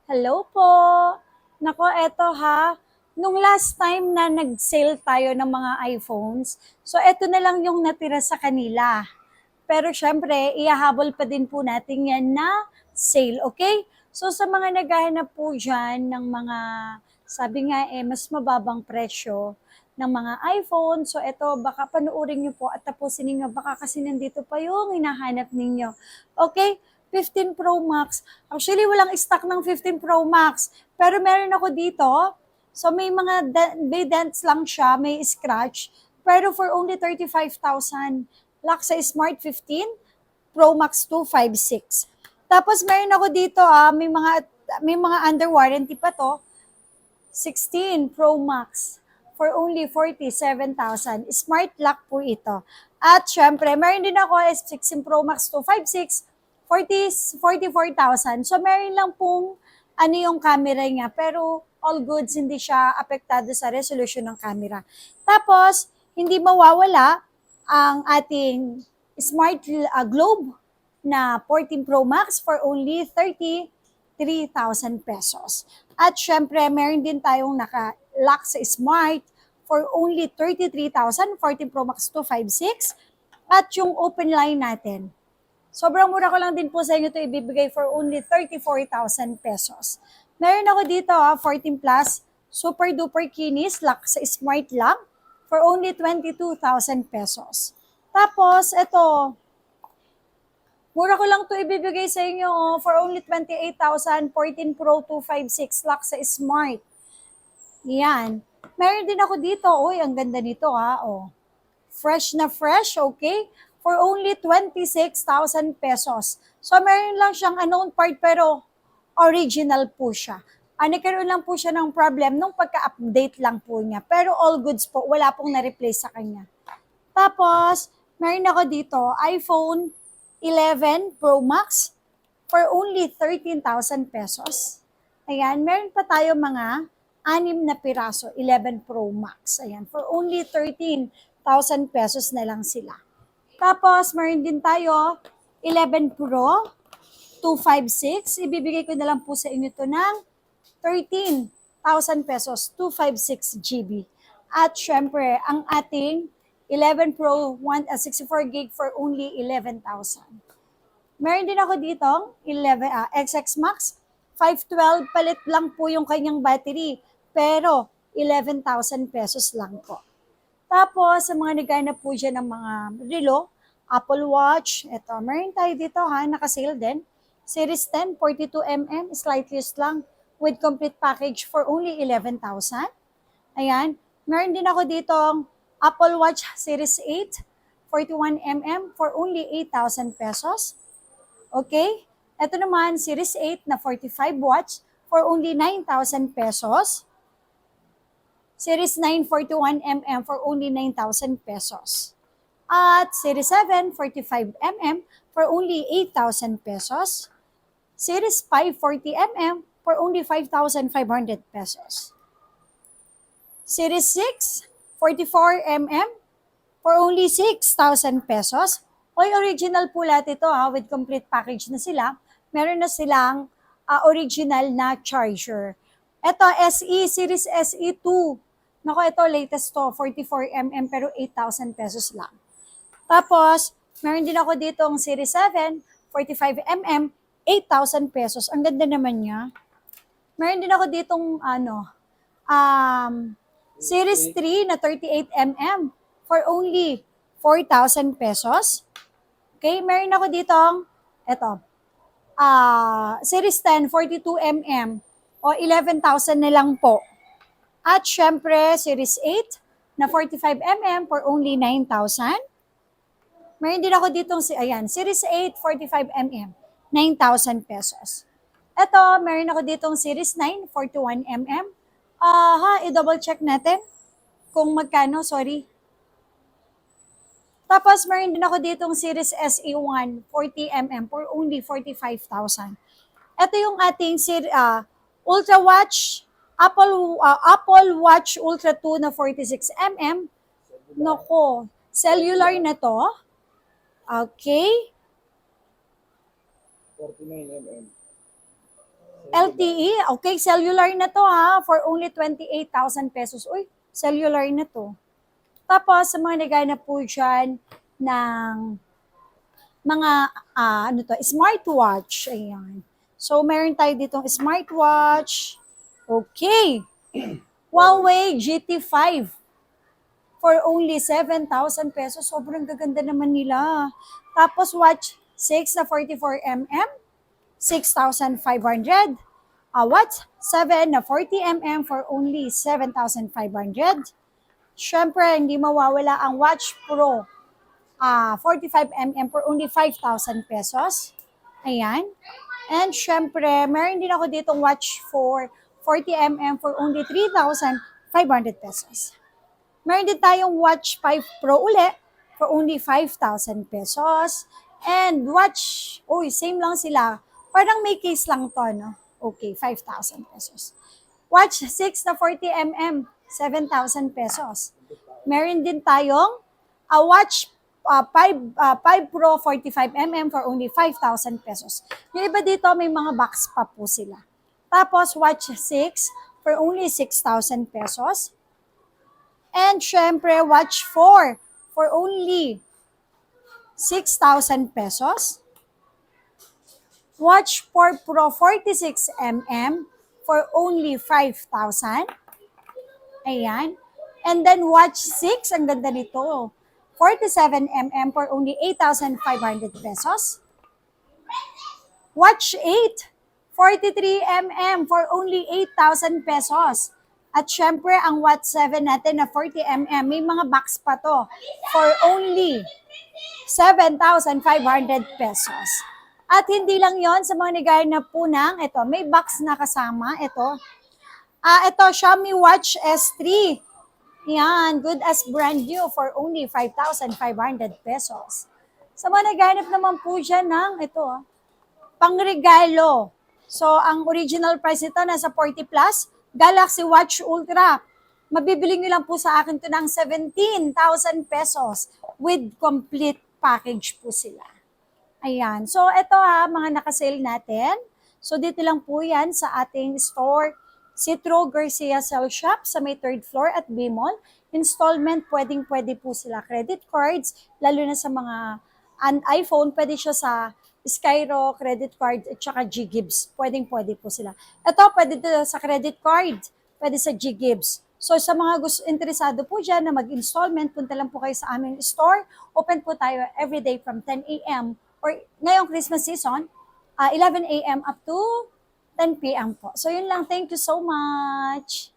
Hello po. Nako, eto ha. Nung last time na nag-sale tayo ng mga iPhones, so eto na lang yung natira sa kanila. Pero syempre, ihahabol pa din po natin yan na sale, okay? So sa mga naghahanap po dyan ng mga, sabi nga mas mababang presyo ng mga iPhone. So eto, baka panoorin nyo po at tapusin ninyo. Baka kasi nandito pa yung hinahanap ninyo. Okay? 15 Pro Max. Actually, walang stock ng 15 Pro Max. Pero meron ako dito. So may mga may dents lang siya, may scratch. Pero for only 35,000. Lock sa Smart 15, Pro Max 256. Tapos meron ako dito may mga under warranty pa to. 16 Pro Max for only 47,000. Smart lock po ito. At syempre, meron din ako S16 Pro Max 256, 44,000. So meron lang pong yung camera niya, pero all goods, hindi siya apektado sa resolution ng camera. Tapos, hindi mawawala ang ating Smart Globe na 14 Pro Max for only 33,000 pesos. At syempre, meron din tayong naka-lock sa Smart for only 33,000, 14 Pro Max 256. At yung open line natin, sobrang mura ko lang din po sa inyo ito ibibigay for only 34,000 pesos. Meron ako dito 14 plus, super duper kinis, lock sa Smart lang for only 22,000 pesos. Tapos, ito, mura ko lang to ibibigay sa inyo for only 28,000, 14 Pro 256 lock sa Smart. Yan. Meron din ako dito. Uy, ang ganda nito oh. Fresh na fresh, okay? For only 26,000 pesos. So, meron lang siyang unknown part pero original po siya. Nagkaroon lang po siya ng problem nung pagka-update lang po niya. Pero all goods po, wala pong na-replace sa kanya. Tapos, meron ako dito, iPhone 11 Pro Max for only 13,000 pesos. Ayan, meron pa tayo mga 6 na piraso, 11 Pro Max. Ayan, for only 13,000 pesos na lang sila. Tapos, meron din tayo 11 Pro 256. Ibibigay ko na lang po sa inyo to ng 13,000 pesos, 256 GB. At syempre, ang ating 11 Pro 64 gig for only 11,000. Meron din ako dito XX Max 512, palit lang po yung kanyang battery, pero 11,000 pesos lang po. Tapos, sa mga naghanap po dyan ng mga relo, Apple Watch, eto, meron tayo dito naka-sale din. Series 10, 42mm, slight used lang, with complete package for only 11,000. Ayan, meron din ako dito Apple Watch Series 8, 41mm for only 8,000 pesos. Okay? Ito naman, Series 8 na 45 watts for only 9,000 pesos. Series 9 41mm for only 9,000 pesos. At Series 7 45mm for only 8,000 pesos. Series 5 40mm for only 5,500 pesos. Series 6 44mm for only 6,000 pesos. Oy, original po lahat ito with complete package na sila. Meron na silang original na charger. Ito, SE, Series SE2. Nako, ito, latest to, 44mm pero 8,000 pesos lang. Tapos, meron din ako dito ang Series 7, 45mm, 8,000 pesos. Ang ganda naman niya. Meron din ako ditong Series 3 na 38mm for only 4,000 pesos. Okay, meron ako ditong eto, Series 10 42mm o 11,000 na lang po. At syempre, Series 8 na 45mm for only 9,000. Meron din ako ditong Series 8 45mm, 9,000 pesos. Ito, meron ako ditong Series 9 41mm. I-double check natin kung magkano, sorry. Tapos, meron din ako ditong Series SE1 40mm for only 45,000. Ito yung ating Ultra Watch, Apple Watch Ultra 2 na 46mm. Nako, cellular na to. Okay. 49mm. LTE, okay, cellular na to ha, for only 28,000 pesos. Uy, cellular na to. Tapos, sa mga naghanap po dyan ng mga, ano to, smartwatch. Ayan. So, meron tayo ditong smartwatch. Okay. Huawei GT5 for only 7,000 pesos. Sobrang gaganda naman nila. Tapos, watch 6 na 44mm, 6,500. Watch 7 na 40mm for only 7,500. Syempre, hindi mawawala ang Watch Pro 45mm for only 5,000 pesos. Ayan. And syempre, meron din ako ditong watch for 40mm for only 3,500 pesos. Meron din tayong watch 5 Pro uli for only 5,000 pesos. And watch, same lang sila. Parang may case lang to, no? Okay, 5,000 pesos. Watch 6 na 40mm, 7,000 pesos. Meron din tayong watch 5 Pro 45mm for only 5,000 pesos. Yung iba dito, may mga box pa po sila. Tapos, watch 6 for only 6,000 pesos. And syempre, watch 4 for only 6,000 pesos. Watch 4 Pro 46mm for only 5,000. Ayan. And then watch 6, ang ganda nito. 47mm for only 8,500 pesos. Watch 8, 43mm for only 8,000 pesos. At syempre, ang Watch 7 natin na 40mm, may mga box pa to for only 7,500 pesos. At hindi lang yon sa mga naghahanap po ng, ito, may box na kasama, ito. Ito, Xiaomi Watch S3. Yan, good as brand new for only 5,500 pesos. Sa mga naghanap naman po dyan ng ito, pangregalo. So, ang original price nito nasa 40 plus, Galaxy Watch Ultra. Mabibili nyo lang po sa akin to ng 17,000 pesos with complete package po sila. Ayan. So, ito mga nakasale natin. So, dito lang po yan sa ating store. Citro Garcia Cell Shop sa may 3rd floor at B-Mall. Installment, pwede po sila. Credit cards, lalo na sa mga iPhone, pwede siya sa Skyro, credit card, at saka G-Gibbs. Pwede po sila. Ito, pwede sa credit card, pwede sa G-Gibbs. So sa mga interesado po dyan na mag-installment, punta lang po kayo sa aming store. Open po tayo everyday from 10 a.m. or ngayong Christmas season, 11 a.m. up to 10 p.m. po. So yun lang. Thank you so much.